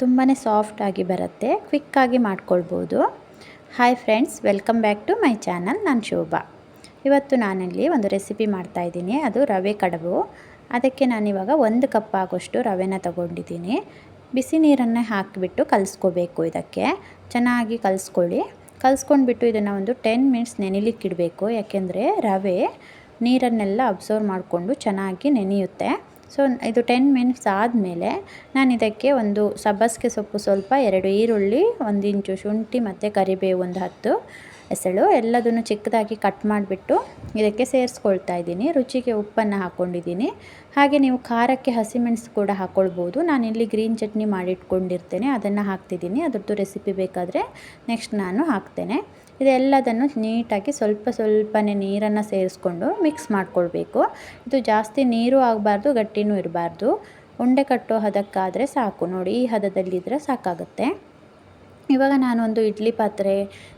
ತುಂಬಾ ಸಾಫ್ಟಾಗಿ ಬರುತ್ತೆ, ಕ್ವಿಕ್ಕಾಗಿ ಮಾಡ್ಕೊಳ್ಬೋದು. Hi friends, welcome back to my channel. ನಾನು ಶೋಭಾ. ಇವತ್ತು ನಾನಲ್ಲಿ ಒಂದು ರೆಸಿಪಿ ಮಾಡ್ತಾಯಿದ್ದೀನಿ, ಅದು ರವೆ ಕಡುಬು. ಅದಕ್ಕೆ ನಾನಿವಾಗ 1 ಕಪ್ ಆಗೋಷ್ಟು ರವೆನ ತಗೊಂಡಿದ್ದೀನಿ. ಬಿಸಿ ನೀರನ್ನು ಹಾಕಿಬಿಟ್ಟು ಕಲಿಸ್ಕೋಬೇಕು. ಇದಕ್ಕೆ ಚೆನ್ನಾಗಿ ಕಲಿಸ್ಕೊಳ್ಳಿ. ಕಲಿಸ್ಕೊಂಡ್ಬಿಟ್ಟು ಇದನ್ನು ಒಂದು 10 ಮಿನಿಟ್ಸ್ ನೆನೆಲಿಕ್ಕಿಡಬೇಕು. ಯಾಕೆಂದರೆ ರವೆ ನೀರನ್ನೆಲ್ಲ ಅಬ್ಸರ್ವ್ ಮಾಡಿಕೊಂಡು ಚೆನ್ನಾಗಿ ನೆನೆಯುತ್ತೆ. ಸೊ ಇದು 10 ಮಿನಿಟ್ಸ್ ಆದಮೇಲೆ ನಾನು ಇದಕ್ಕೆ ಒಂದು ಸಬ್ಬಸಿಗೆ ಸೊಪ್ಪು ಸ್ವಲ್ಪ, 2 ಈರುಳ್ಳಿ, 1 ಇಂಚು ಶುಂಠಿ ಮತ್ತು ಕರಿಬೇವು ಒಂದು 10 ಎಸಳು ಎಲ್ಲದನ್ನು ಚಿಕ್ಕದಾಗಿ ಕಟ್ ಮಾಡಿಬಿಟ್ಟು ಇದಕ್ಕೆ ಸೇರಿಸ್ಕೊಳ್ತಾ ಇದ್ದೀನಿ. ರುಚಿಗೆ ಉಪ್ಪನ್ನು ಹಾಕ್ಕೊಂಡಿದ್ದೀನಿ. ಹಾಗೆ ನೀವು ಖಾರಕ್ಕೆ ಹಸಿಮೆಣಸು ಕೂಡ ಹಾಕ್ಕೊಳ್ಬೋದು. ನಾನಿಲ್ಲಿ ಗ್ರೀನ್ ಚಟ್ನಿ ಮಾಡಿಟ್ಕೊಂಡಿರ್ತೇನೆ, ಅದನ್ನು ಹಾಕ್ತಿದ್ದೀನಿ. ಅದರದ್ದು ರೆಸಿಪಿ ಬೇಕಾದರೆ ನೆಕ್ಸ್ಟ್ ನಾನು ಹಾಕ್ತೇನೆ. ಇದೆಲ್ಲದನ್ನು ನೀಟಾಗಿ ಸ್ವಲ್ಪನೇ ನೀರನ್ನು ಸೇರಿಸ್ಕೊಂಡು ಮಿಕ್ಸ್ ಮಾಡ್ಕೊಳ್ಬೇಕು. ಇದು ಜಾಸ್ತಿ ನೀರು ಆಗಬಾರ್ದು, ಗಟ್ಟಿನೂ ಇರಬಾರ್ದು. ಉಂಡೆ ಕಟ್ಟೋ ಹದಕ್ಕಾದರೆ ಸಾಕು. ನೋಡಿ, ಈ ಹದದಲ್ಲಿದ್ದರೆ ಸಾಕಾಗುತ್ತೆ. ಇವಾಗ ನಾನು ಒಂದು ಇಡ್ಲಿ ಪಾತ್ರೆ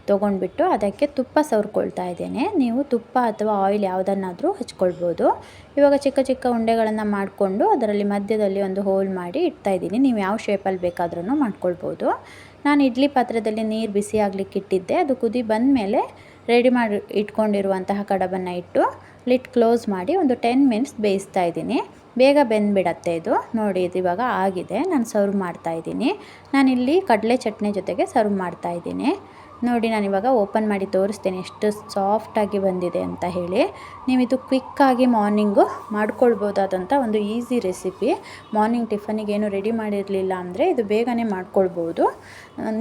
ತೊಗೊಂಡ್ಬಿಟ್ಟು ಅದಕ್ಕೆ ತುಪ್ಪ ಸವರ್ಕೊಳ್ತಾ ಇದ್ದೇನೆ. ನೀವು ತುಪ್ಪ ಅಥವಾ ಆಯಿಲ್ ಯಾವುದನ್ನಾದರೂ ಹಚ್ಕೊಳ್ಬೋದು. ಇವಾಗ ಚಿಕ್ಕ ಚಿಕ್ಕ ಉಂಡೆಗಳನ್ನು ಮಾಡಿಕೊಂಡು ಅದರಲ್ಲಿ ಮಧ್ಯದಲ್ಲಿ ಒಂದು ಹೋಲ್ ಮಾಡಿ ಇಡ್ತಾಯಿದ್ದೀನಿ. ನೀವು ಯಾವ ಶೇಪಲ್ಲಿ ಬೇಕಾದ್ರೂ ಮಾಡ್ಕೊಳ್ಬೋದು. ನಾನು ಇಡ್ಲಿ ಪಾತ್ರೆಯಲ್ಲಿ ನೀರು ಬಿಸಿ ಆಗಲಿಕ್ಕೆ ಇಟ್ಟಿದ್ದೆ. ಅದು ಕುದಿ ಬಂದ ಮೇಲೆ ರೆಡಿ ಮಾಡಿ ಇಟ್ಕೊಂಡಿರುವಂತಹ ಕಡುಬನ್ನು ಇಟ್ಟು ಲಿಡ್ ಕ್ಲೋಸ್ ಮಾಡಿ ಒಂದು 10 ಮಿನಿಟ್ಸ್ ಬೇಯಿಸ್ತಾ ಇದ್ದೀನಿ. ಬೇಗ ಬೆಂದುಬಿಡತ್ತೆ ಇದು. ನೋಡಿ, ಇದು ಇವಾಗ ಆಗಿದೆ. ನಾನು ಸರ್ವ್ ಮಾಡ್ತಾಯಿದ್ದೀನಿ. ನಾನಿಲ್ಲಿ ಕಡಲೆ ಚಟ್ನಿ ಜೊತೆಗೆ ಸರ್ವ್ ಮಾಡ್ತಾಯಿದ್ದೀನಿ. ನೋಡಿ, ನಾನಿವಾಗ ಓಪನ್ ಮಾಡಿ ತೋರಿಸ್ತೇನೆ ಎಷ್ಟು ಸಾಫ್ಟಾಗಿ ಬಂದಿದೆ ಅಂತ ಹೇಳಿ. ನೀವು ಇದು ಕ್ವಿಕ್ಕಾಗಿ ಮಾರ್ನಿಂಗು ಮಾಡ್ಕೊಳ್ಬೋದಾದಂಥ ಒಂದು ಈಸಿ ರೆಸಿಪಿ. ಮಾರ್ನಿಂಗ್ ಟಿಫನಿಗೆ ಏನು ರೆಡಿ ಮಾಡಿರಲಿಲ್ಲ ಅಂದರೆ ಇದು ಬೇಗನೆ ಮಾಡ್ಕೊಳ್ಬೋದು.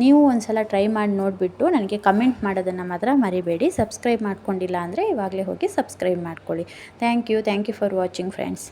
ನೀವು ಒಂದು ಸಲ ಟ್ರೈ ಮಾಡಿ ನೋಡಿಬಿಟ್ಟು ನನಗೆ ಕಮೆಂಟ್ ಮಾಡೋದನ್ನು ಮಾತ್ರ ಮರಿಬೇಡಿ. ಸಬ್ಸ್ಕ್ರೈಬ್ ಮಾಡ್ಕೊಂಡಿಲ್ಲ ಅಂದರೆ ಇವಾಗಲೇ ಹೋಗಿ ಸಬ್ಸ್ಕ್ರೈಬ್ ಮಾಡ್ಕೊಳ್ಳಿ. Thank you for watching friends.